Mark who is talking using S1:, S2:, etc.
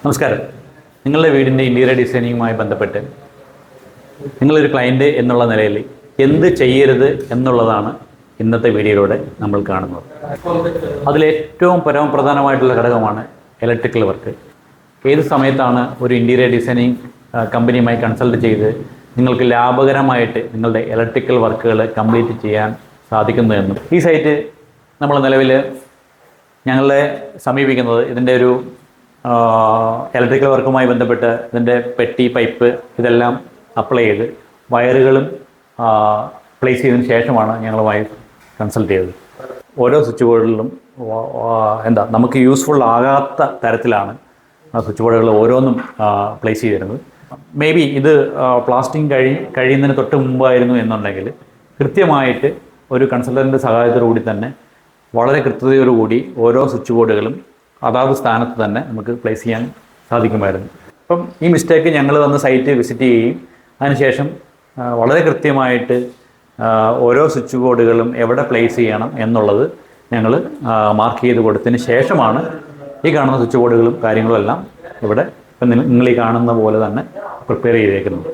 S1: നമസ്കാരം. നിങ്ങളുടെ വീടിൻ്റെ ഇൻറ്റീരിയർ ഡിസൈനിങ്ങുമായി ബന്ധപ്പെട്ട് നിങ്ങളൊരു ക്ലയൻറ്റ് എന്നുള്ള നിലയിൽ എന്ത് ചെയ്യരുത് എന്നുള്ളതാണ് ഇന്നത്തെ വീഡിയോയിലൂടെ നമ്മൾ കാണുന്നത്. അതിലേറ്റവും പരമപ്രധാനമായിട്ടുള്ള ഘടകമാണ് ഇലക്ട്രിക്കൽ വർക്ക്. ഏത് സമയത്താണ് ഒരു ഇൻറ്റീരിയർ ഡിസൈനിങ് കമ്പനിയുമായി കൺസൾട്ട് ചെയ്ത് നിങ്ങൾക്ക് ലാഭകരമായിട്ട് നിങ്ങളുടെ ഇലക്ട്രിക്കൽ വർക്കുകൾ കംപ്ലീറ്റ് ചെയ്യാൻ സാധിക്കുന്നതെന്നും ഈ സൈറ്റ് നമ്മൾ നിലവിൽ ഞങ്ങളെ സമീപിക്കുന്നത് ഇതിൻ്റെ ഒരു ഇലക്ട്രിക്കൽ വർക്കുമായി ബന്ധപ്പെട്ട് ഇതിൻ്റെ പെട്ടി, പൈപ്പ് ഇതെല്ലാം അപ്ലൈ ചെയ്ത് വയറുകളും പ്ലേസ് ചെയ്തതിന് ശേഷമാണ് ഞങ്ങളുമായി കൺസൾട്ട് ചെയ്തത്. ഓരോ സ്വിച്ച് ബോർഡിലും നമുക്ക് യൂസ്ഫുൾ ആകാത്ത തരത്തിലാണ് സ്വിച്ച് ബോർഡുകൾ ഓരോന്നും പ്ലേസ് ചെയ്തിരുന്നത്. മേ ബി ഇത് പ്ലാസ്റ്റിംഗ് കഴിയുന്നതിന് തൊട്ട് മുമ്പായിരുന്നു എന്നുണ്ടെങ്കിൽ കൃത്യമായിട്ട് ഒരു കൺസൾട്ടൻറ്റിൻ്റെ സഹായത്തോടുകൂടി തന്നെ വളരെ കൃത്യതയോടുകൂടി ഓരോ സ്വിച്ച് ബോർഡുകളും അതാത് സ്ഥാനത്ത് തന്നെ നമുക്ക് പ്ലേസ് ചെയ്യാൻ സാധിക്കുമായിരുന്നു. അപ്പം ഈ മിസ്റ്റേക്ക് ഞങ്ങൾ വന്ന് സൈറ്റ് വിസിറ്റ് ചെയ്യുകയും അതിനുശേഷം വളരെ കൃത്യമായിട്ട് ഓരോ സ്വിച്ച് ബോർഡുകളും എവിടെ പ്ലേസ് ചെയ്യണം എന്നുള്ളത് ഞങ്ങൾ മാർക്ക് ചെയ്ത് കൊടുത്തതിന് ശേഷമാണ് ഈ കാണുന്ന സ്വിച്ച് ബോർഡുകളും കാര്യങ്ങളും എല്ലാം ഇവിടെ ഇപ്പം നിങ്ങൾ ഈ കാണുന്ന പോലെ തന്നെ പ്രിപ്പയർ ചെയ്തേക്കുന്നത്.